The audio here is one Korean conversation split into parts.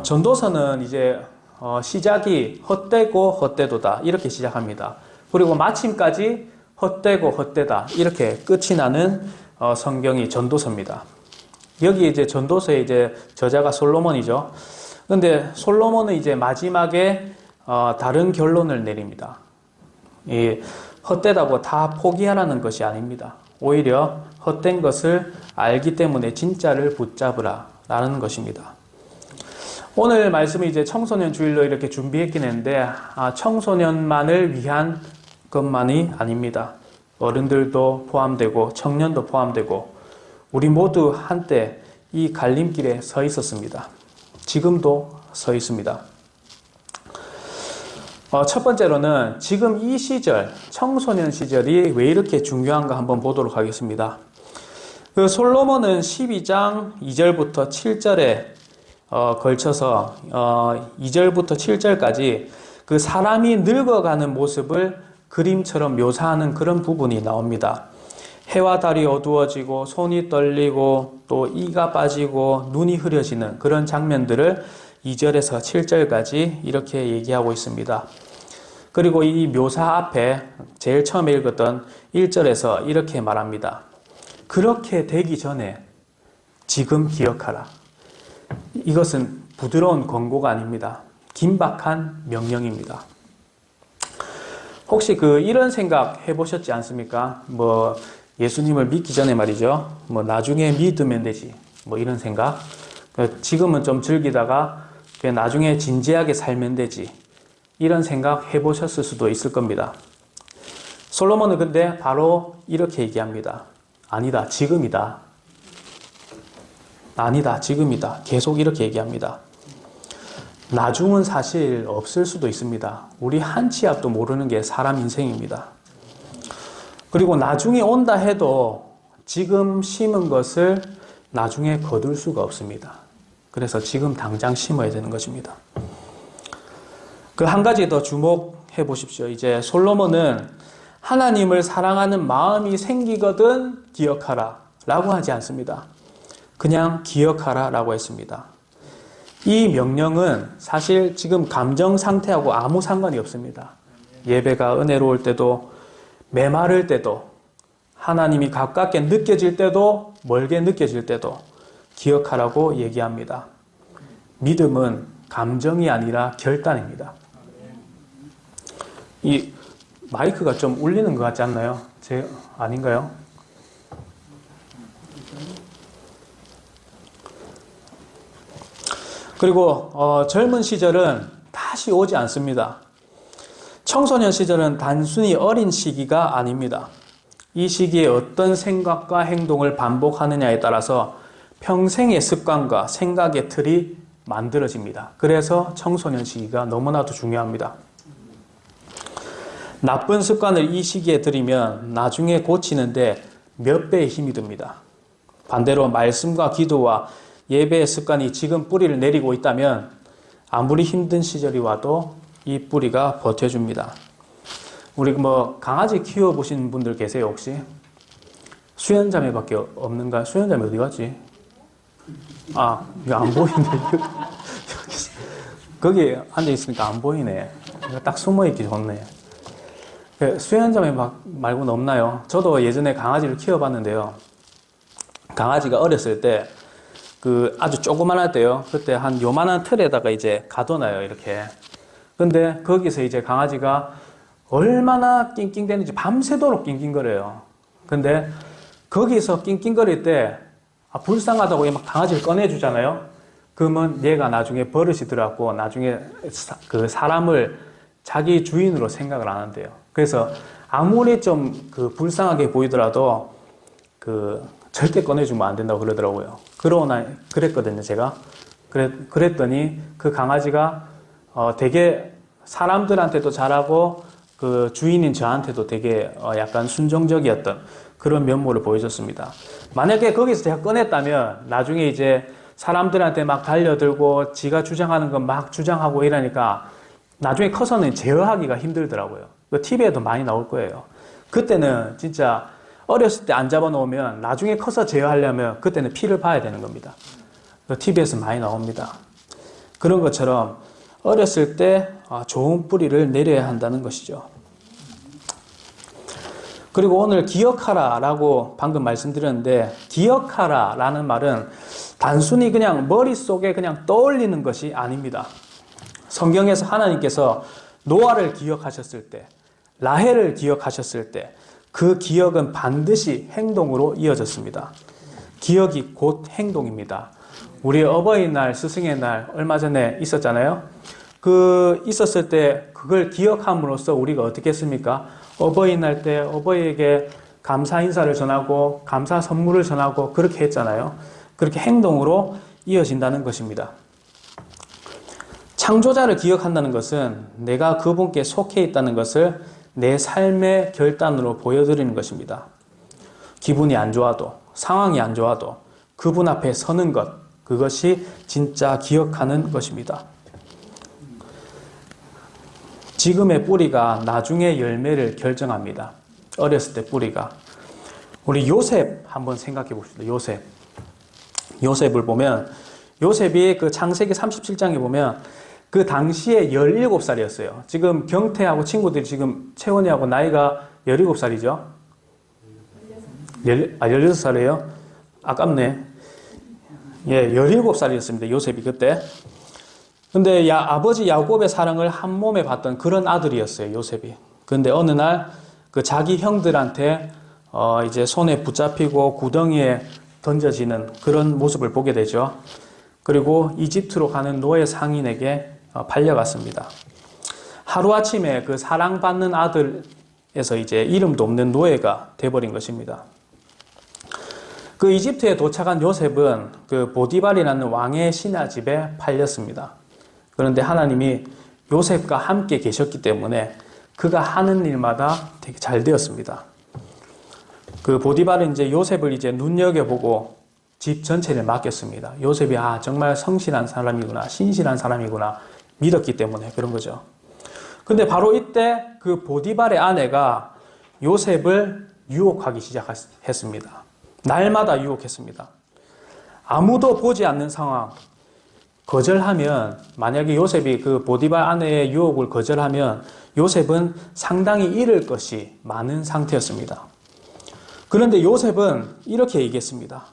전도서는 이제 시작이 헛되고 헛되도다 이렇게 시작합니다. 그리고 마침까지 헛되고 헛되다 이렇게 끝이 나는 성경이 전도서입니다. 여기 이제 전도서의 이제 저자가 솔로몬이죠. 근데 솔로몬은 이제 마지막에 다른 결론을 내립니다. 이 헛되다고 다 포기하라는 것이 아닙니다. 오히려 헛된 것을 알기 때문에 진짜를 붙잡으라 라는 것입니다. 오늘 말씀은 이제 청소년 주일로 이렇게 준비했긴 했는데 청소년만을 위한 것만이 아닙니다. 어른들도 포함되고 청년도 포함되고 우리 모두 한때 이 갈림길에 서 있었습니다. 지금도 서 있습니다. 첫 번째로는 지금 이 시절, 청소년 시절이 왜 이렇게 중요한가 한번 보도록 하겠습니다. 그 솔로몬은 12장 2절부터 7절에 걸쳐서 2절부터 7절까지 그 사람이 늙어가는 모습을 그림처럼 묘사하는 그런 부분이 나옵니다. 해와 달이 어두워지고 손이 떨리고 또 이가 빠지고 눈이 흐려지는 그런 장면들을 2절에서 7절까지 이렇게 얘기하고 있습니다. 그리고 이 묘사 앞에 제일 처음에 읽었던 1절에서 이렇게 말합니다. 그렇게 되기 전에 지금 기억하라. 이것은 부드러운 권고가 아닙니다. 긴박한 명령입니다. 혹시 이런 생각 해보셨지 않습니까? 예수님을 믿기 전에 말이죠. 나중에 믿으면 되지. 이런 생각. 지금은 좀 즐기다가 나중에 진지하게 살면 되지. 이런 생각 해보셨을 수도 있을 겁니다. 솔로몬은 근데 바로 이렇게 얘기합니다. 아니다, 지금이다. 아니다, 지금이다. 계속 이렇게 얘기합니다. 나중은 사실 없을 수도 있습니다. 우리 한 치 앞도 모르는 게 사람 인생입니다. 그리고 나중에 온다 해도 지금 심은 것을 나중에 거둘 수가 없습니다. 그래서 지금 당장 심어야 되는 것입니다. 한 가지 더 주목해 보십시오. 이제 솔로몬은 하나님을 사랑하는 마음이 생기거든 기억하라 라고 하지 않습니다. 그냥 기억하라 라고 했습니다. 이 명령은 사실 지금 감정 상태하고 아무 상관이 없습니다. 예배가 은혜로울 때도 메마를 때도 하나님이 가깝게 느껴질 때도 멀게 느껴질 때도 기억하라고 얘기합니다. 믿음은 감정이 아니라 결단입니다. 이 마이크가 좀 울리는 것 같지 않나요? 아닌가요? 그리고 젊은 시절은 다시 오지 않습니다. 청소년 시절은 단순히 어린 시기가 아닙니다. 이 시기에 어떤 생각과 행동을 반복하느냐에 따라서 평생의 습관과 생각의 틀이 만들어집니다. 그래서 청소년 시기가 너무나도 중요합니다. 나쁜 습관을 이 시기에 들이면 나중에 고치는데 몇 배의 힘이 듭니다. 반대로 말씀과 기도와 예배의 습관이 지금 뿌리를 내리고 있다면 아무리 힘든 시절이 와도 이 뿌리가 버텨줍니다. 우리 강아지 키워보신 분들 계세요 혹시? 수연자매밖에 없는가? 수연자매 어디 갔지? 이거 안 보이네. 거기 앉아있으니까 안 보이네. 딱 숨어있기 좋네. 수연자매 말고는 없나요? 저도 예전에 강아지를 키워봤는데요. 강아지가 어렸을 때 아주 조그만할 때요. 그때 한 요만한 틀에다가 이제 가둬놔요, 이렇게. 근데 거기서 이제 강아지가 얼마나 낑낑대는지 밤새도록 낑낑거려요. 근데 거기서 낑낑거릴 때 불쌍하다고 막 강아지를 꺼내주잖아요. 그러면 얘가 나중에 버릇이 들어갖고 나중에 사람을 자기 주인으로 생각을 안 한대요. 그래서 아무리 좀 불쌍하게 보이더라도 절대 꺼내주면 안 된다고 그러더라고요. 그랬거든요, 제가. 그랬더니 그 강아지가 되게 사람들한테도 잘하고 주인인 저한테도 되게 약간 순종적이었던 그런 면모를 보여줬습니다. 만약에 거기서 제가 꺼냈다면 나중에 이제 사람들한테 막 달려들고 지가 주장하는 건 막 주장하고 이러니까 나중에 커서는 제어하기가 힘들더라고요. TV에도 많이 나올 거예요. 그때는 진짜 어렸을 때 안 잡아놓으면 나중에 커서 제어하려면 그때는 피를 봐야 되는 겁니다. TV에서 많이 나옵니다. 그런 것처럼 어렸을 때 좋은 뿌리를 내려야 한다는 것이죠. 그리고 오늘 기억하라 라고 방금 말씀드렸는데, 기억하라 라는 말은 단순히 그냥 머릿속에 그냥 떠올리는 것이 아닙니다. 성경에서 하나님께서 노아를 기억하셨을 때, 라헬을 기억하셨을 때, 그 기억은 반드시 행동으로 이어졌습니다. 기억이 곧 행동입니다. 우리 어버이날, 스승의 날 얼마 전에 있었잖아요. 있었을 때 그걸 기억함으로써 우리가 어떻게 했습니까? 어버이날 때 어버이에게 감사 인사를 전하고 감사 선물을 전하고 그렇게 했잖아요. 그렇게 행동으로 이어진다는 것입니다. 창조자를 기억한다는 것은 내가 그분께 속해 있다는 것을 내 삶의 결단으로 보여드리는 것입니다. 기분이 안 좋아도, 상황이 안 좋아도 그분 앞에 서는 것, 그것이 진짜 기억하는 것입니다. 지금의 뿌리가 나중의 열매를 결정합니다. 어렸을 때 뿌리가. 우리 요셉 한번 생각해 봅시다. 요셉을 보면, 요셉이 그 창세기 37장에 보면 그 당시에 17살이었어요. 지금 경태하고 친구들이 지금 채원이하고 나이가 17살이죠? 16살이에요? 아깝네. 예, 17살이었습니다. 요셉이 그때. 근데 아버지 야곱의 사랑을 한 몸에 받던 그런 아들이었어요. 요셉이. 근데 어느 날 그 자기 형들한테 이제 손에 붙잡히고 구덩이에 던져지는 그런 모습을 보게 되죠. 그리고 이집트로 가는 노예 상인에게 팔려갔습니다. 하루아침에 그 사랑받는 아들에서 이제 이름도 없는 노예가 돼버린 것입니다. 그 이집트에 도착한 요셉은 그 보디발이라는 왕의 신하집에 팔렸습니다. 그런데 하나님이 요셉과 함께 계셨기 때문에 그가 하는 일마다 되게 잘 되었습니다. 그 보디발은 이제 요셉을 이제 눈여겨보고 집 전체를 맡겼습니다. 요셉이 정말 성실한 사람이구나, 신실한 사람이구나 믿었기 때문에 그런 거죠. 근데 바로 이때 그 보디발의 아내가 요셉을 유혹하기 시작했습니다. 날마다 유혹했습니다. 아무도 보지 않는 상황, 거절하면, 만약에 요셉이 그 보디발 아내의 유혹을 거절하면 요셉은 상당히 잃을 것이 많은 상태였습니다. 그런데 요셉은 이렇게 얘기했습니다.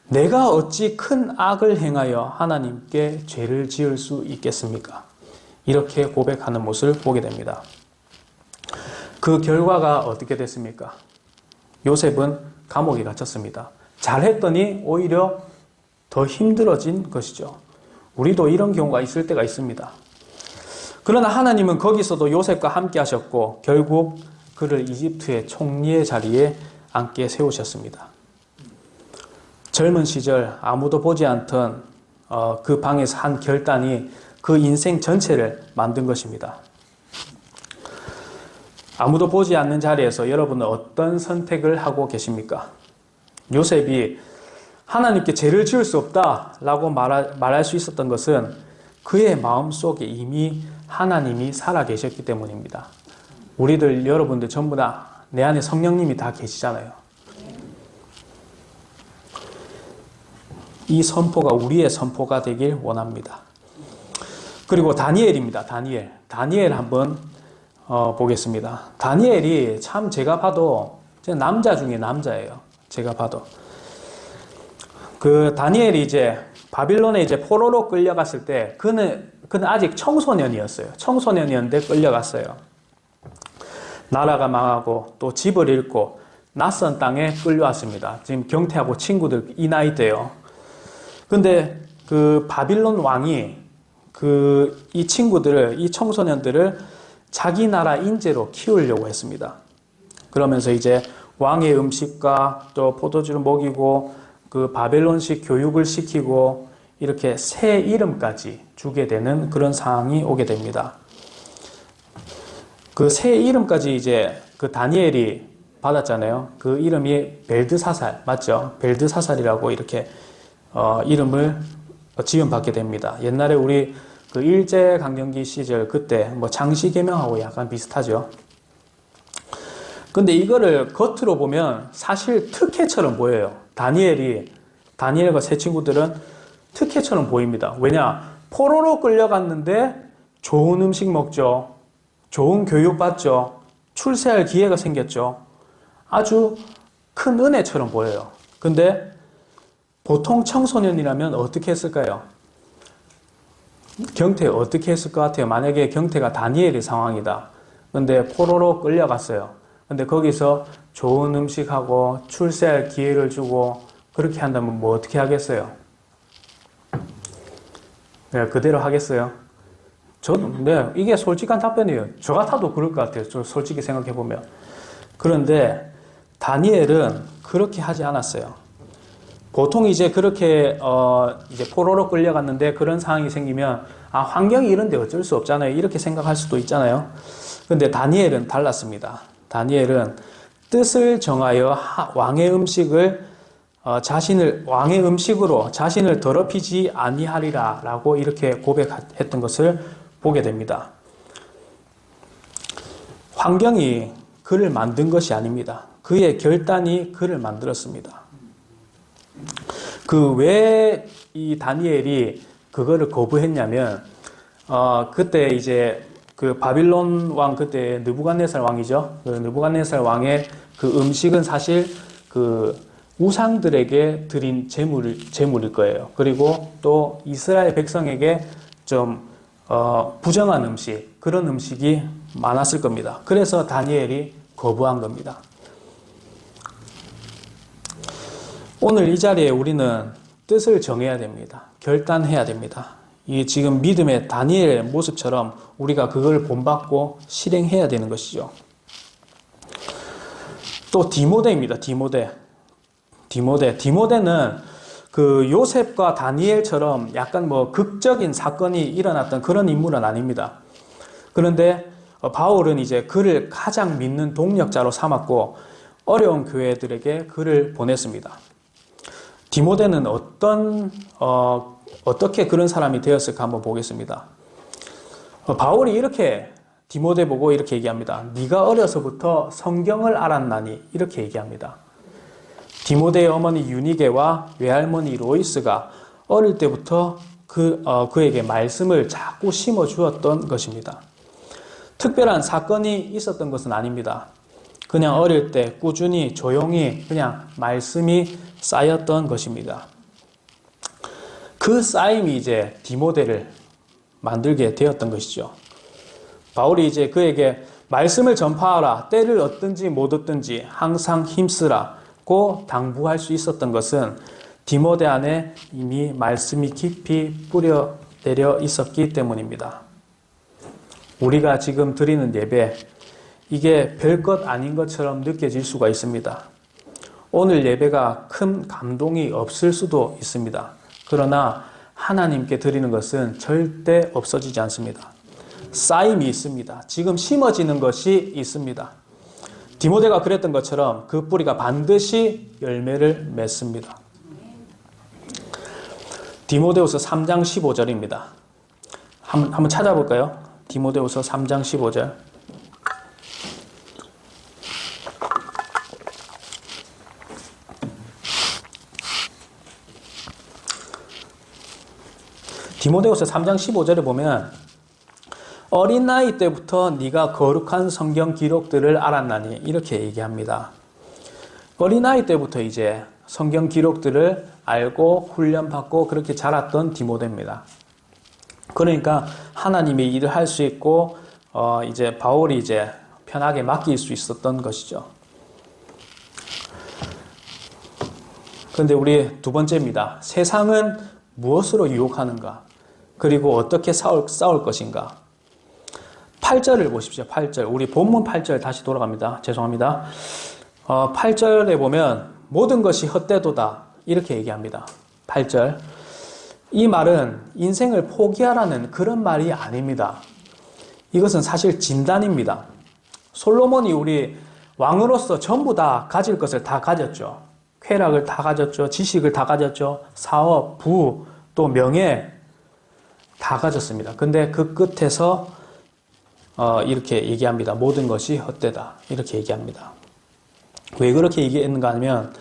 내가 어찌 큰 악을 행하여 하나님께 죄를 지을 수 있겠습니까? 이렇게 고백하는 모습을 보게 됩니다. 그 결과가 어떻게 됐습니까? 요셉은 감옥에 갇혔습니다. 잘했더니 오히려 더 힘들어진 것이죠. 우리도 이런 경우가 있을 때가 있습니다. 그러나 하나님은 거기서도 요셉과 함께 하셨고 결국 그를 이집트의 총리의 자리에 앉게 세우셨습니다. 젊은 시절 아무도 보지 않던 그 방에서 한 결단이 그 인생 전체를 만든 것입니다. 아무도 보지 않는 자리에서 여러분은 어떤 선택을 하고 계십니까? 요셉이 하나님께 죄를 지을 수 없다라고 말할 수 있었던 것은 그의 마음속에 이미 하나님이 살아계셨기 때문입니다. 우리들 여러분들 전부 다 내 안에 성령님이 다 계시잖아요. 이 선포가 우리의 선포가 되길 원합니다. 그리고 다니엘입니다. 다니엘 한번 보겠습니다. 다니엘이 참 제가 봐도 남자 중에 남자예요. 제가 봐도. 그 다니엘이 이제 바빌론에 이제 포로로 끌려갔을 때 그는 아직 청소년이었어요. 청소년이었는데 끌려갔어요. 나라가 망하고 또 집을 잃고 낯선 땅에 끌려왔습니다. 지금 경태하고 친구들 이 나이 때요. 근데 그 바빌론 왕이 이 친구들을, 이 청소년들을 자기 나라 인재로 키우려고 했습니다. 그러면서 이제 왕의 음식과 또 포도주를 먹이고 그 바벨론식 교육을 시키고 이렇게 새 이름까지 주게 되는 그런 상황이 오게 됩니다. 그 새 이름까지 이제 그 다니엘이 받았잖아요. 그 이름이 벨드사살, 맞죠? 벨드사살이라고 이렇게 이름을 지원받게 됩니다. 옛날에 우리 그 일제강점기 시절 그때 뭐 장시개명하고 약간 비슷하죠. 근데 이거를 겉으로 보면 사실 특혜처럼 보여요. 다니엘과 새 친구들은 특혜처럼 보입니다. 왜냐? 포로로 끌려갔는데 좋은 음식 먹죠. 좋은 교육 받죠. 출세할 기회가 생겼죠. 아주 큰 은혜처럼 보여요. 근데 보통 청소년이라면 어떻게 했을까요? 경태 어떻게 했을 것 같아요? 만약에 경태가 다니엘의 상황이다. 근데 포로로 끌려갔어요. 근데 거기서 좋은 음식하고 출세할 기회를 주고 그렇게 한다면 뭐 어떻게 하겠어요? 네, 그대로 하겠어요? 네, 이게 솔직한 답변이에요. 저 같아도 그럴 것 같아요. 저 솔직히 생각해보면. 그런데 다니엘은 그렇게 하지 않았어요. 보통 이제 그렇게, 이제 포로로 끌려갔는데 그런 상황이 생기면, 아, 환경이 이런데 어쩔 수 없잖아요. 이렇게 생각할 수도 있잖아요. 근데 다니엘은 달랐습니다. 다니엘은 뜻을 정하여 왕의 음식을 왕의 음식으로 자신을 더럽히지 아니하리라 라고 이렇게 고백했던 것을 보게 됩니다. 환경이 그를 만든 것이 아닙니다. 그의 결단이 그를 만들었습니다. 왜 이 다니엘이 그거를 거부했냐면, 그때 이제 그 바빌론 왕, 그때 느부갓네살 왕이죠. 그 느부갓네살 왕의 그 음식은 사실 그 우상들에게 드린 제물일 거예요. 그리고 또 이스라엘 백성에게 좀 부정한 음식, 그런 음식이 많았을 겁니다. 그래서 다니엘이 거부한 겁니다. 오늘 이 자리에 우리는 뜻을 정해야 됩니다. 결단해야 됩니다. 이 지금 믿음의 다니엘의 모습처럼 우리가 그걸 본받고 실행해야 되는 것이죠. 또 디모데입니다. 디모데는 그 요셉과 다니엘처럼 약간 뭐 극적인 사건이 일어났던 그런 인물은 아닙니다. 그런데 바울은 이제 그를 가장 믿는 동력자로 삼았고 어려운 교회들에게 그를 보냈습니다. 디모데는 어떻게 그런 사람이 되었을까 한번 보겠습니다. 바울이 이렇게 디모데 보고 이렇게 얘기합니다. 네가 어려서부터 성경을 알았나니 이렇게 얘기합니다. 디모데의 어머니 유니게와 외할머니 로이스가 어릴 때부터 그에게 말씀을 자꾸 심어 주었던 것입니다. 특별한 사건이 있었던 것은 아닙니다. 그냥 어릴 때 꾸준히 조용히 그냥 말씀이 쌓였던 것입니다. 그 쌓임이 이제 디모데를 만들게 되었던 것이죠. 바울이 이제 그에게 말씀을 전파하라. 때를 얻든지 못 얻든지 항상 힘쓰라고 당부할 수 있었던 것은 디모데 안에 이미 말씀이 깊이 뿌려 내려 있었기 때문입니다. 우리가 지금 드리는 예배, 이게 별것 아닌 것처럼 느껴질 수가 있습니다. 오늘 예배가 큰 감동이 없을 수도 있습니다. 그러나 하나님께 드리는 것은 절대 없어지지 않습니다. 쌓임이 있습니다. 지금 심어지는 것이 있습니다. 디모데가 그랬던 것처럼 그 뿌리가 반드시 열매를 맺습니다. 디모데후서 3장 15절입니다. 한번 찾아볼까요? 디모데후서 3장 15절. 디모데후서 3장 15절에 보면 어린 나이 때부터 네가 거룩한 성경 기록들을 알았나니 이렇게 얘기합니다. 어린 나이 때부터 이제 성경 기록들을 알고 훈련받고 그렇게 자랐던 디모데입니다. 그러니까 하나님의 일을 할 수 있고 이제 바울이 이제 편하게 맡길 수 있었던 것이죠. 그런데 우리 두 번째입니다. 세상은 무엇으로 유혹하는가? 그리고 어떻게 싸울 것인가? 8절을 보십시오. 8절. 우리 본문 8절 다시 돌아갑니다. 죄송합니다. 8절에 보면 모든 것이 헛되도다. 이렇게 얘기합니다. 8절. 이 말은 인생을 포기하라는 그런 말이 아닙니다. 이것은 사실 진단입니다. 솔로몬이 우리 왕으로서 전부 다 가질 것을 다 가졌죠. 쾌락을 다 가졌죠. 지식을 다 가졌죠. 사업, 부, 또 명예 다 가졌습니다. 근데 그 끝에서 이렇게 얘기합니다. 모든 것이 헛되다. 이렇게 얘기합니다. 왜 그렇게 얘기했는가 하면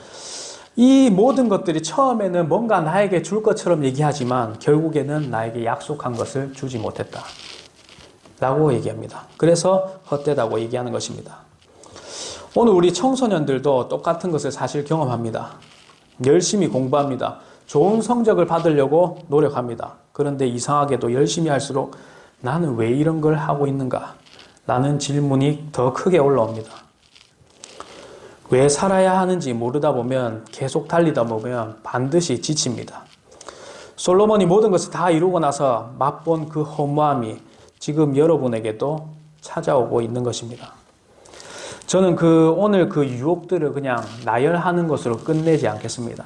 이 모든 것들이 처음에는 뭔가 나에게 줄 것처럼 얘기하지만 결국에는 나에게 약속한 것을 주지 못했다 라고 얘기합니다. 그래서 헛되다고 얘기하는 것입니다. 오늘 우리 청소년들도 똑같은 것을 사실 경험합니다. 열심히 공부합니다. 좋은 성적을 받으려고 노력합니다. 그런데 이상하게도 열심히 할수록 나는 왜 이런 걸 하고 있는가? 라는 질문이 더 크게 올라옵니다. 왜 살아야 하는지 모르다 보면 계속 달리다 보면 반드시 지칩니다. 솔로몬이 모든 것을 다 이루고 나서 맛본 그 허무함이 지금 여러분에게도 찾아오고 있는 것입니다. 저는 오늘 그 유혹들을 그냥 나열하는 것으로 끝내지 않겠습니다.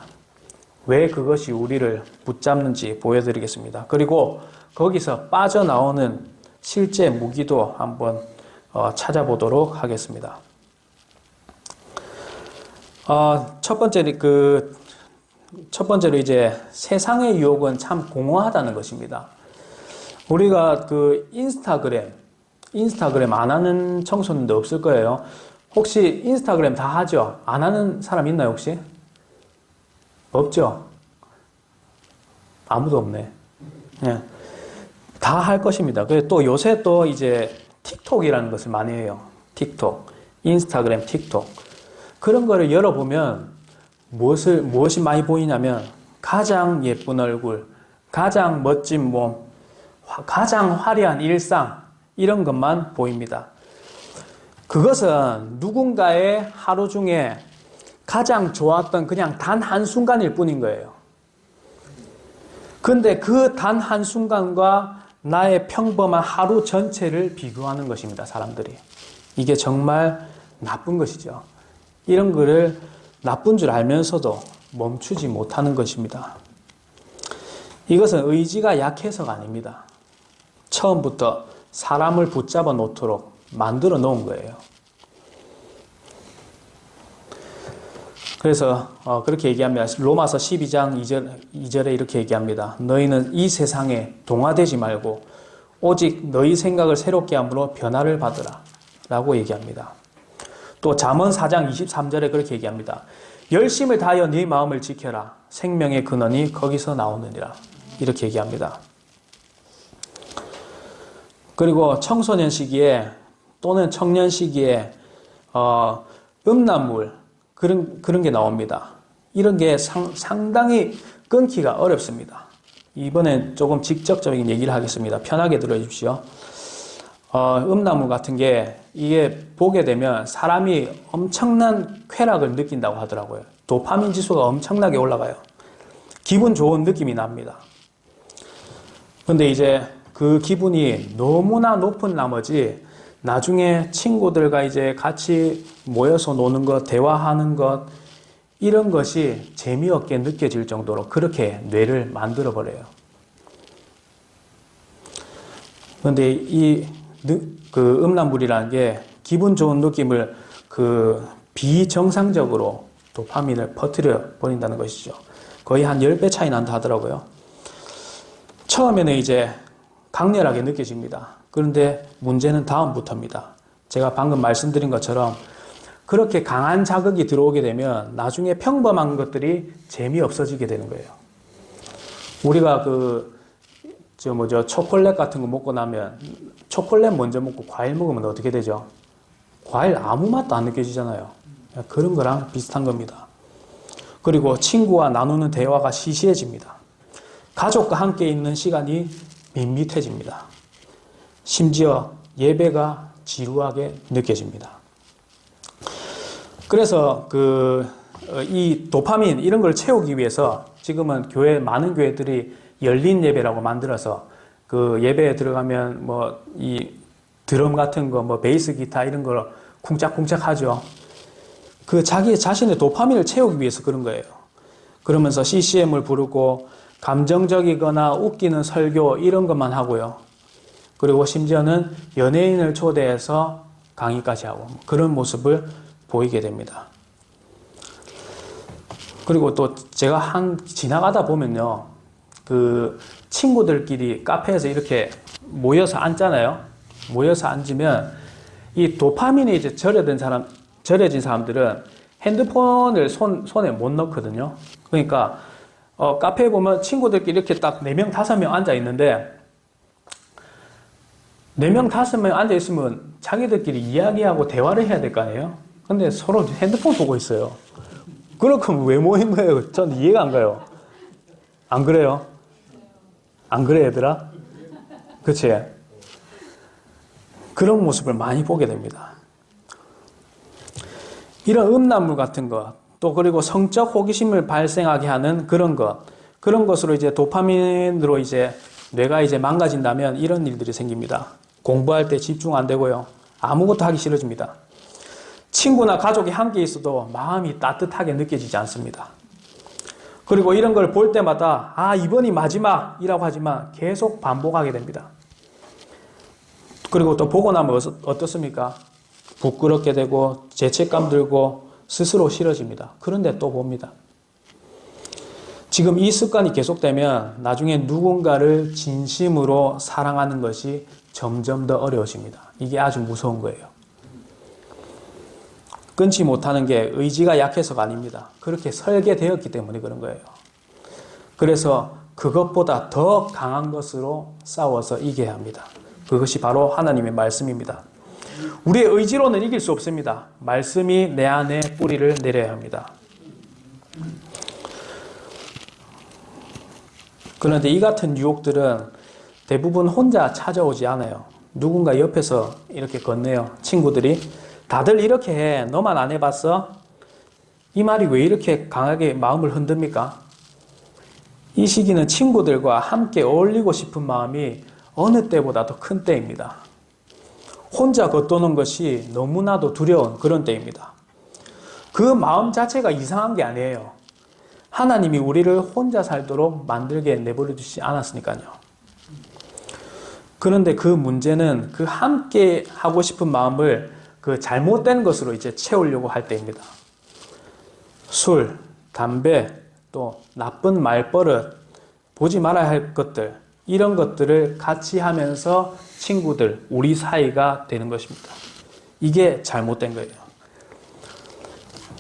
왜 그것이 우리를 붙잡는지 보여드리겠습니다. 그리고 거기서 빠져나오는 실제 무기도 한번 찾아보도록 하겠습니다. 첫 번째로 이제 세상의 유혹은 참 공허하다는 것입니다. 우리가 인스타그램 안 하는 청소년도 없을 거예요. 혹시 인스타그램 다 하죠? 안 하는 사람 있나요, 혹시? 없죠? 아무도 없네. 네. 다 할 것입니다. 또 요새 또 이제 틱톡이라는 것을 많이 해요. 틱톡, 인스타그램, 틱톡. 그런 거를 열어보면 무엇이 많이 보이냐면 가장 예쁜 얼굴, 가장 멋진 몸, 가장 화려한 일상 이런 것만 보입니다. 그것은 누군가의 하루 중에 가장 좋았던 그냥 단 한순간일 뿐인 거예요. 근데 그 단 한순간과 나의 평범한 하루 전체를 비교하는 것입니다, 사람들이. 이게 정말 나쁜 것이죠. 이런 거를 나쁜 줄 알면서도 멈추지 못하는 것입니다. 이것은 의지가 약해서가 아닙니다. 처음부터 사람을 붙잡아 놓도록 만들어 놓은 거예요. 그래서 그렇게 얘기합니다. 로마서 12장 2절에 이렇게 얘기합니다. 너희는 이 세상에 동화되지 말고 오직 너희 생각을 새롭게 함으로 변화를 받으라 라고 얘기합니다. 또 잠언 4장 23절에 그렇게 얘기합니다. 열심을 다하여 네 마음을 지켜라. 생명의 근원이 거기서 나오느니라. 이렇게 얘기합니다. 그리고 청소년 시기에 또는 청년 시기에 음란물 그런 게 나옵니다. 이런 게 상당히 끊기가 어렵습니다. 이번엔 조금 직접적인 얘기를 하겠습니다. 편하게 들어주십시오. 음란물 같은 게 이게 보게 되면 사람이 엄청난 쾌락을 느낀다고 하더라고요. 도파민 지수가 엄청나게 올라가요. 기분 좋은 느낌이 납니다. 근데 이제 그 기분이 너무나 높은 나머지 나중에 친구들과 이제 같이 모여서 노는 것, 대화하는 것, 이런 것이 재미없게 느껴질 정도로 그렇게 뇌를 만들어 버려요. 그런데 그 음란물이라는 게 기분 좋은 느낌을 비정상적으로 도파민을 퍼뜨려 버린다는 것이죠. 거의 한 10배 차이 난다 하더라고요. 처음에는 이제 강렬하게 느껴집니다. 그런데 문제는 다음부터입니다. 제가 방금 말씀드린 것처럼 그렇게 강한 자극이 들어오게 되면 나중에 평범한 것들이 재미없어지게 되는 거예요. 우리가 초콜릿 같은 거 먹고 나면 초콜릿 먼저 먹고 과일 먹으면 어떻게 되죠? 과일 아무 맛도 안 느껴지잖아요. 그런 거랑 비슷한 겁니다. 그리고 친구와 나누는 대화가 시시해집니다. 가족과 함께 있는 시간이 밋밋해집니다. 심지어 예배가 지루하게 느껴집니다. 그래서 이 도파민 이런 걸 채우기 위해서 지금은 많은 교회들이 열린 예배라고 만들어서 그 예배에 들어가면 이 드럼 같은 거, 베이스 기타 이런 걸 쿵짝쿵짝 하죠. 자기 자신의 도파민을 채우기 위해서 그런 거예요. 그러면서 CCM을 부르고 감정적이거나 웃기는 설교 이런 것만 하고요. 그리고 심지어는 연예인을 초대해서 강의까지 하고 그런 모습을 보이게 됩니다. 그리고 또 제가 지나가다 보면요. 친구들끼리 카페에서 이렇게 모여서 앉잖아요. 모여서 앉으면 이 도파민이 이제 절여진 사람들은 핸드폰을 손에 못 넣거든요. 그러니까 카페에 보면 친구들끼리 이렇게 딱 4명, 5명 앉아 있는데 4명, 5명 앉아 있으면 자기들끼리 이야기하고 대화를 해야 될 거 아니에요? 근데 서로 핸드폰 보고 있어요. 그렇게 왜 모인 거예요? 전 이해가 안 가요. 안 그래요? 안 그래, 얘들아? 그치? 그런 모습을 많이 보게 됩니다. 이런 음란물 같은 것, 또 그리고 성적 호기심을 발생하게 하는 그런 것으로 이제 도파민으로 이제 뇌가 이제 망가진다면 이런 일들이 생깁니다. 공부할 때 집중 안 되고요. 아무것도 하기 싫어집니다. 친구나 가족이 함께 있어도 마음이 따뜻하게 느껴지지 않습니다. 그리고 이런 걸 볼 때마다 이번이 마지막이라고 하지만 계속 반복하게 됩니다. 그리고 또 보고 나면 어떻습니까? 부끄럽게 되고 죄책감 들고 스스로 싫어집니다. 그런데 또 봅니다. 지금 이 습관이 계속되면 나중에 누군가를 진심으로 사랑하는 것이 점점 더 어려워집니다. 이게 아주 무서운 거예요. 끊지 못하는 게 의지가 약해서가 아닙니다. 그렇게 설계되었기 때문에 그런 거예요. 그래서 그것보다 더 강한 것으로 싸워서 이겨야 합니다. 그것이 바로 하나님의 말씀입니다. 우리의 의지로는 이길 수 없습니다. 말씀이 내 안에 뿌리를 내려야 합니다. 그런데 이 같은 유혹들은 대부분 혼자 찾아오지 않아요. 누군가 옆에서 이렇게 건네요. 친구들이 다들 이렇게 해. 너만 안 해봤어? 이 말이 왜 이렇게 강하게 마음을 흔듭니까? 이 시기는 친구들과 함께 어울리고 싶은 마음이 어느 때보다 더 큰 때입니다. 혼자 겉도는 것이 너무나도 두려운 그런 때입니다. 그 마음 자체가 이상한 게 아니에요. 하나님이 우리를 혼자 살도록 만들게 내버려 두시지 않았으니까요. 그런데 그 문제는 그 함께 하고 싶은 마음을 그 잘못된 것으로 이제 채우려고 할 때입니다. 술, 담배, 또 나쁜 말버릇, 보지 말아야 할 것들, 이런 것들을 같이 하면서 친구들, 우리 사이가 되는 것입니다. 이게 잘못된 거예요.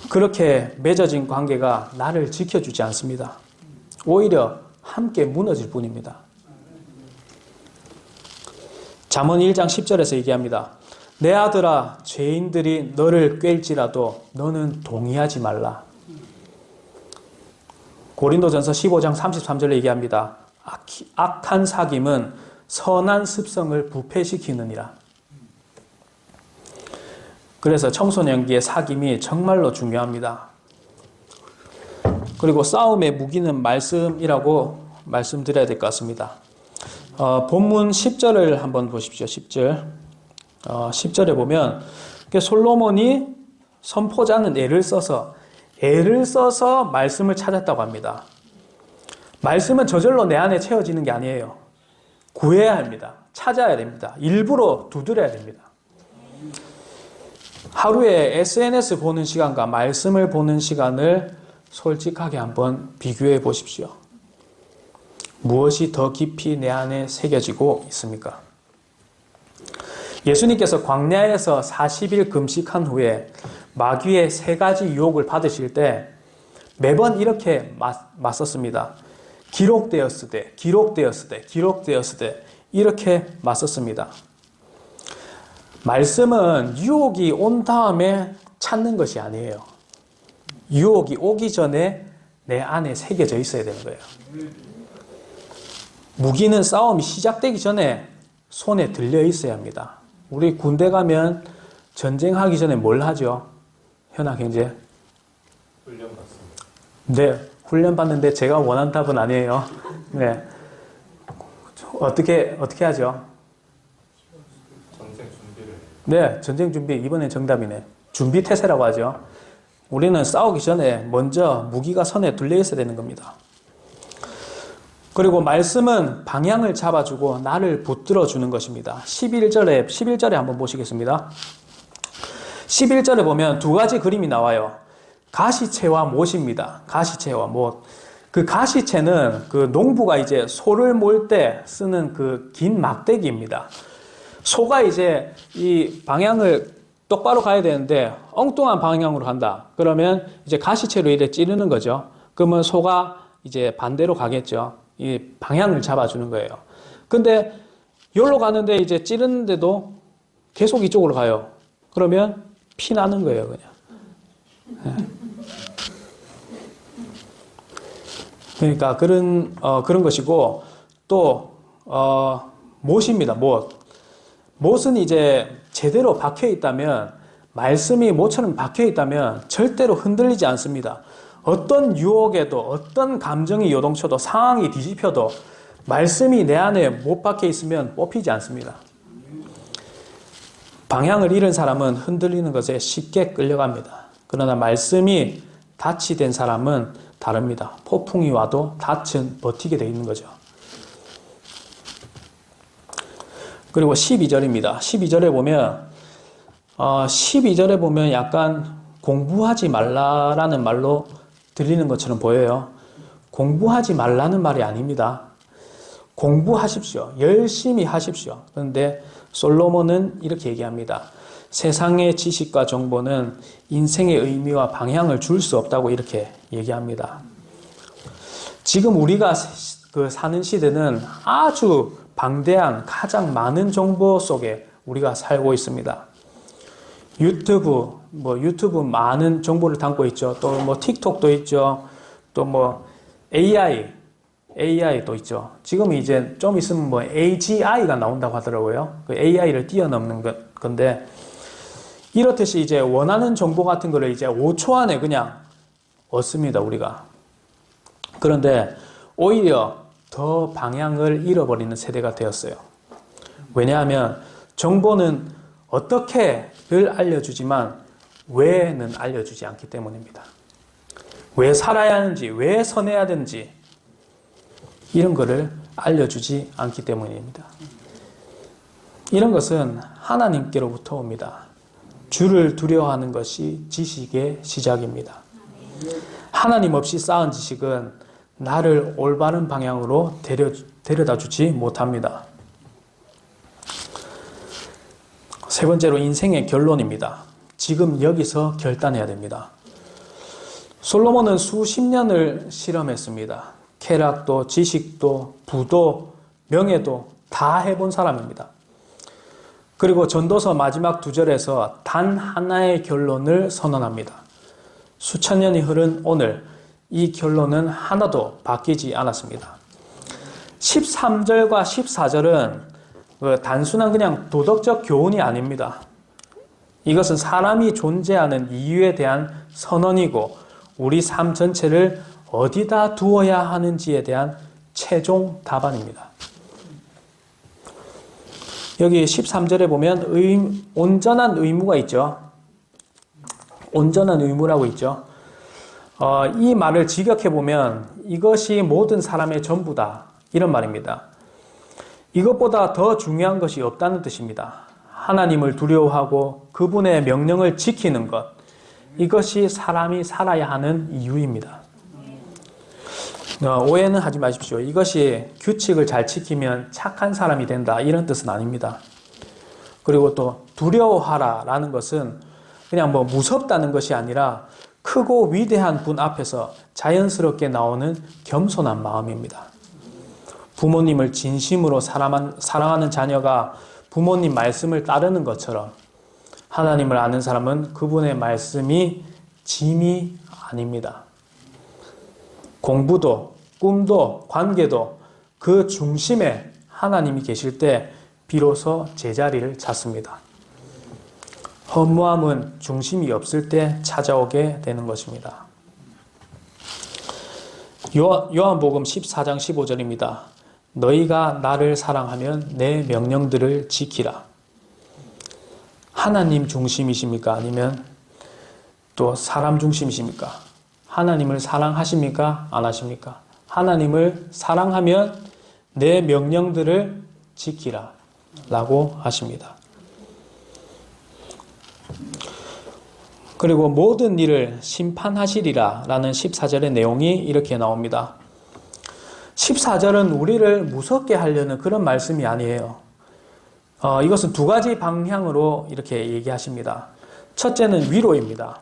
그렇게 맺어진 관계가 나를 지켜주지 않습니다. 오히려 함께 무너질 뿐입니다. 잠언 1장 10절에서 얘기합니다. 내 아들아, 죄인들이 너를 꿰일지라도 너는 동의하지 말라. 고린도전서 15장 33절에 얘기합니다. 악한 사귐은 선한 습성을 부패시키느니라. 그래서 청소년기의 사귐이 정말로 중요합니다. 그리고 싸움의 무기는 말씀이라고 말씀드려야 될 것 같습니다. 본문 10절을 한번 보십시오. 10절. 10절에 보면 솔로몬이 선포자는 애를 써서 말씀을 찾았다고 합니다. 말씀은 저절로 내 안에 채워지는 게 아니에요. 구해야 합니다. 찾아야 됩니다. 일부러 두드려야 됩니다. 하루에 SNS 보는 시간과 말씀을 보는 시간을 솔직하게 한번 비교해 보십시오. 무엇이 더 깊이 내 안에 새겨지고 있습니까? 예수님께서 광야에서 40일 금식한 후에 마귀의 3가지 유혹을 받으실 때 매번 이렇게 맞섰습니다. 기록되었으되 이렇게 맞섰습니다. 말씀은 유혹이 온 다음에 찾는 것이 아니에요. 유혹이 오기 전에 내 안에 새겨져 있어야 되는 거예요. 무기는 싸움이 시작되기 전에 손에 들려 있어야 합니다. 우리 군대 가면 전쟁하기 전에 뭘 하죠? 현악 형제? 훈련 받습니다. 네, 훈련 받는데 제가 원하는 답은 아니에요. 네, 어떻게 하죠? 전쟁 준비를. 네, 전쟁 준비. 이번엔 정답이네. 준비 태세라고 하죠. 우리는 싸우기 전에 먼저 무기가 선에 들려 있어야 되는 겁니다. 그리고 말씀은 방향을 잡아주고 나를 붙들어 주는 것입니다. 11절에 한번 보시겠습니다. 11절에 보면 2가지 그림이 나와요. 가시채와 못입니다. 가시채와 못. 그 가시채는 그 농부가 이제 소를 몰 때 쓰는 그 긴 막대기입니다. 소가 이제 이 방향을 똑바로 가야 되는데 엉뚱한 방향으로 간다. 그러면 이제 가시채로 이래 찌르는 거죠. 그러면 소가 이제 반대로 가겠죠. 이 방향을 잡아주는 거예요. 근데 여기로 가는데 이제 찌르는데도 계속 이쪽으로 가요. 그러면 피 나는 거예요, 그냥. 네. 그러니까 그런 것이고 또 못입니다. 못은 이제 제대로 박혀 있다면 말씀이 못처럼 박혀 있다면 절대로 흔들리지 않습니다. 어떤 유혹에도 어떤 감정이 요동쳐도 상황이 뒤집혀도 말씀이 내 안에 못 박혀 있으면 뽑히지 않습니다. 방향을 잃은 사람은 흔들리는 것에 쉽게 끌려갑니다. 그러나 말씀이 닻이 된 사람은 다릅니다. 폭풍이 와도 닻은 버티게 되어 있는 거죠. 그리고 12절입니다. 12절에 보면 약간 공부하지 말라라는 말로 들리는 것처럼 보여요. 공부하지 말라는 말이 아닙니다. 공부하십시오. 열심히 하십시오. 그런데 솔로몬은 이렇게 얘기합니다. 세상의 지식과 정보는 인생의 의미와 방향을 줄 수 없다고 이렇게 얘기합니다. 지금 우리가 사는 시대는 아주 방대한 가장 많은 정보 속에 우리가 살고 있습니다. 유튜브 많은 정보를 담고 있죠. 또 뭐 틱톡도 있죠. 또 뭐 AI도 있죠. 지금 이제 좀 있으면 뭐 AGI가 나온다고 하더라고요. 그 AI를 뛰어넘는 건데 이렇듯이 이제 원하는 정보 같은 거를 이제 5초 안에 그냥 얻습니다, 우리가. 그런데 오히려 더 방향을 잃어버리는 세대가 되었어요. 왜냐하면 정보는 어떻게를 알려주지만 왜는 알려주지 않기 때문입니다. 왜 살아야 하는지, 왜 선해야 되는지 이런 거를 알려주지 않기 때문입니다. 이런 것은 하나님께로부터 옵니다. 주를 두려워하는 것이 지식의 시작입니다. 하나님 없이 쌓은 지식은 나를 올바른 방향으로 데려다 주지 못합니다. 세 번째로 인생의 결론입니다. 지금 여기서 결단해야 됩니다. 솔로몬은 수십 년을 실험했습니다. 쾌락도, 지식도, 부도, 명예도 다 해본 사람입니다. 그리고 전도서 마지막 2절에서 단 하나의 결론을 선언합니다. 수천 년이 흐른 오늘 이 결론은 하나도 바뀌지 않았습니다. 13절과 14절은 단순한 그냥 도덕적 교훈이 아닙니다. 이것은 사람이 존재하는 이유에 대한 선언이고 우리 삶 전체를 어디다 두어야 하는지에 대한 최종 답안입니다. 여기 13절에 보면 온전한 의무가 있죠. 온전한 의무라고 있죠. 이 말을 직역해보면 이것이 모든 사람의 전부다. 이런 말입니다. 이것보다 더 중요한 것이 없다는 뜻입니다. 하나님을 두려워하고 그분의 명령을 지키는 것. 이것이 사람이 살아야 하는 이유입니다. 오해는 하지 마십시오. 이것이 규칙을 잘 지키면 착한 사람이 된다. 이런 뜻은 아닙니다. 그리고 또 두려워하라 라는 것은 그냥 뭐 무섭다는 것이 아니라 크고 위대한 분 앞에서 자연스럽게 나오는 겸손한 마음입니다. 부모님을 진심으로 사랑하는 자녀가 부모님 말씀을 따르는 것처럼 하나님을 아는 사람은 그분의 말씀이 짐이 아닙니다. 공부도, 꿈도, 관계도 그 중심에 하나님이 계실 때 비로소 제자리를 찾습니다. 허무함은 중심이 없을 때 찾아오게 되는 것입니다. 요한복음 14장 15절입니다. 너희가 나를 사랑하면 내 명령들을 지키라. 하나님 중심이십니까? 아니면 또 사람 중심이십니까? 하나님을 사랑하십니까? 안 하십니까? 하나님을 사랑하면 내 명령들을 지키라 라고 하십니다. 그리고 모든 일을 심판하시리라 라는 14절의 내용이 이렇게 나옵니다. 14절은 우리를 무섭게 하려는 그런 말씀이 아니에요. 이것은 두 가지 방향으로 이렇게 얘기하십니다. 첫째는 위로입니다.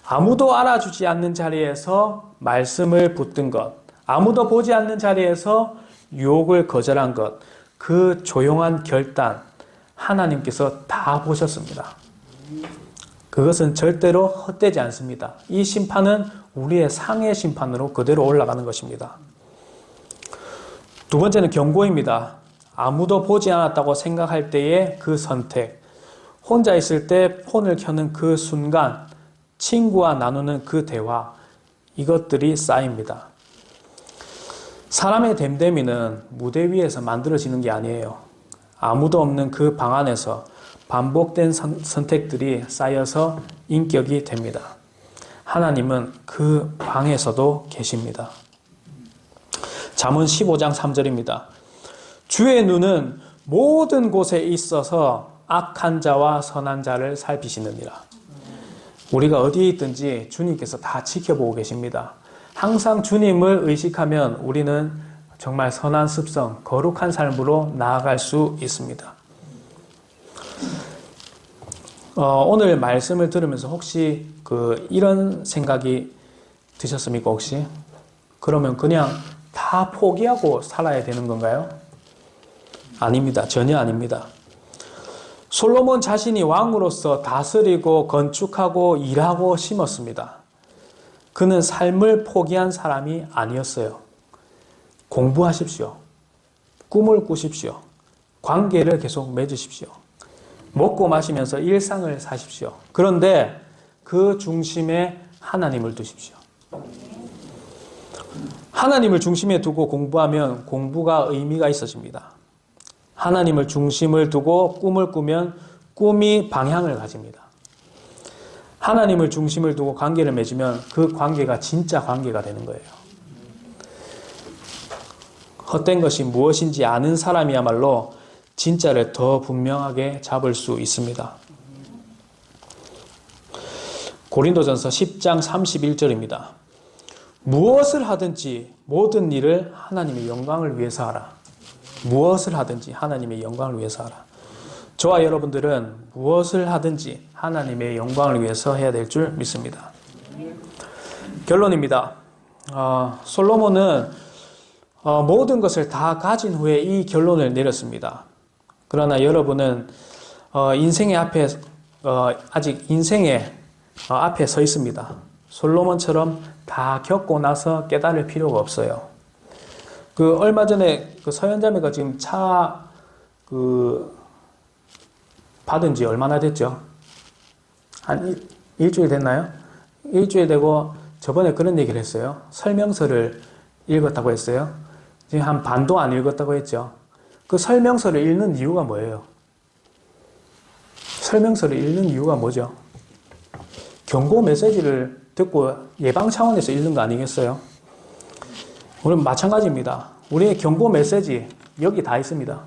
아무도 알아주지 않는 자리에서 말씀을 붙든 것, 아무도 보지 않는 자리에서 유혹을 거절한 것, 그 조용한 결단, 하나님께서 다 보셨습니다. 그것은 절대로 헛되지 않습니다. 이 심판은 우리의 상해 심판으로 그대로 올라가는 것입니다. 두 번째는 경고입니다. 아무도 보지 않았다고 생각할 때의 그 선택, 혼자 있을 때 폰을 켜는 그 순간, 친구와 나누는 그 대화, 이것들이 쌓입니다. 사람의 됨됨이는 무대 위에서 만들어지는 게 아니에요. 아무도 없는 그 방 안에서 반복된 선택들이 쌓여서 인격이 됩니다. 하나님은 그 방에서도 계십니다. 잠언 15장 3절입니다. 주의 눈은 모든 곳에 있어서 악한 자와 선한 자를 살피시느니라. 우리가 어디에 있든지 주님께서 다 지켜보고 계십니다. 항상 주님을 의식하면 우리는 정말 선한 습성, 거룩한 삶으로 나아갈 수 있습니다. 오늘 말씀을 들으면서 혹시 이런 생각이 드셨습니까? 혹시? 그러면 그냥 다 포기하고 살아야 되는 건가요? 아닙니다. 전혀 아닙니다. 솔로몬 자신이 왕으로서 다스리고 건축하고 일하고 심었습니다. 그는 삶을 포기한 사람이 아니었어요. 공부하십시오. 꿈을 꾸십시오. 관계를 계속 맺으십시오. 먹고 마시면서 일상을 사십시오. 그런데 그 중심에 하나님을 두십시오. 하나님을 중심에 두고 공부하면 공부가 의미가 있어집니다. 하나님을 중심을 두고 꿈을 꾸면 꿈이 방향을 가집니다. 하나님을 중심을 두고 관계를 맺으면 그 관계가 진짜 관계가 되는 거예요. 헛된 것이 무엇인지 아는 사람이야말로 진짜를 더 분명하게 잡을 수 있습니다. 고린도전서 10장 31절입니다. 무엇을 하든지 모든 일을 하나님의 영광을 위해서 하라. 무엇을 하든지 하나님의 영광을 위해서 하라. 저와 여러분들은 무엇을 하든지 하나님의 영광을 위해서 해야 될 줄 믿습니다. 결론입니다. 솔로몬은 모든 것을 다 가진 후에 이 결론을 내렸습니다. 그러나 여러분은 인생의 앞에 아직 인생의 앞에 서 있습니다. 솔로몬처럼 다 겪고 나서 깨달을 필요가 없어요. 얼마 전에 서현자매가 지금 차 받은 지 얼마나 됐죠? 한 일주일 됐나요? 일주일 되고 저번에 그런 얘기를 했어요. 설명서를 읽었다고 했어요. 지금 한 반도 안 읽었다고 했죠. 그 설명서를 읽는 이유가 뭐예요? 설명서를 읽는 이유가 뭐죠? 경고 메시지를 듣고 예방 차원에서 읽는 거 아니겠어요? 우리는 마찬가지입니다. 우리의 경고 메시지 여기 다 있습니다.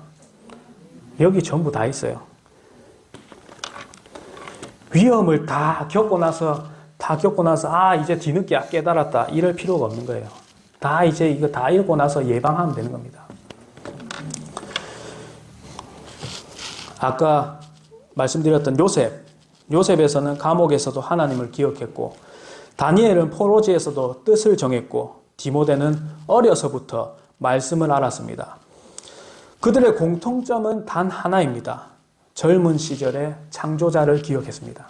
여기 전부 다 있어요. 위험을 다 겪고 나서 이제 뒤늦게 깨달았다 이럴 필요가 없는 거예요. 다 이제 이거 다 읽고 나서 예방하면 되는 겁니다. 아까 말씀드렸던 요셉에서는 감옥에서도 하나님을 기억했고, 다니엘은 포로지에서도 뜻을 정했고, 디모데는 어려서부터 말씀을 알았습니다. 그들의 공통점은 단 하나입니다. 젊은 시절에 창조자를 기억했습니다.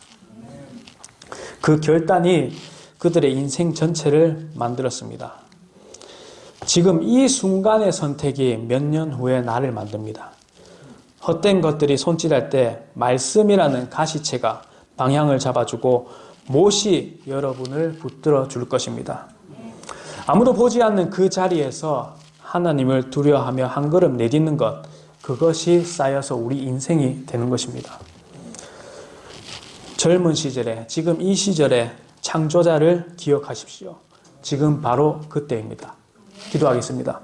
그 결단이 그들의 인생 전체를 만들었습니다. 지금 이 순간의 선택이 몇 년 후에 나를 만듭니다. 헛된 것들이 손질할 때 말씀이라는 가시체가 방향을 잡아주고 못이 여러분을 붙들어 줄 것입니다. 아무도 보지 않는 그 자리에서 하나님을 두려워하며 한 걸음 내딛는 것, 그것이 쌓여서 우리 인생이 되는 것입니다. 젊은 시절에, 지금 이 시절에 창조자를 기억하십시오. 지금 바로 그때입니다. 기도하겠습니다.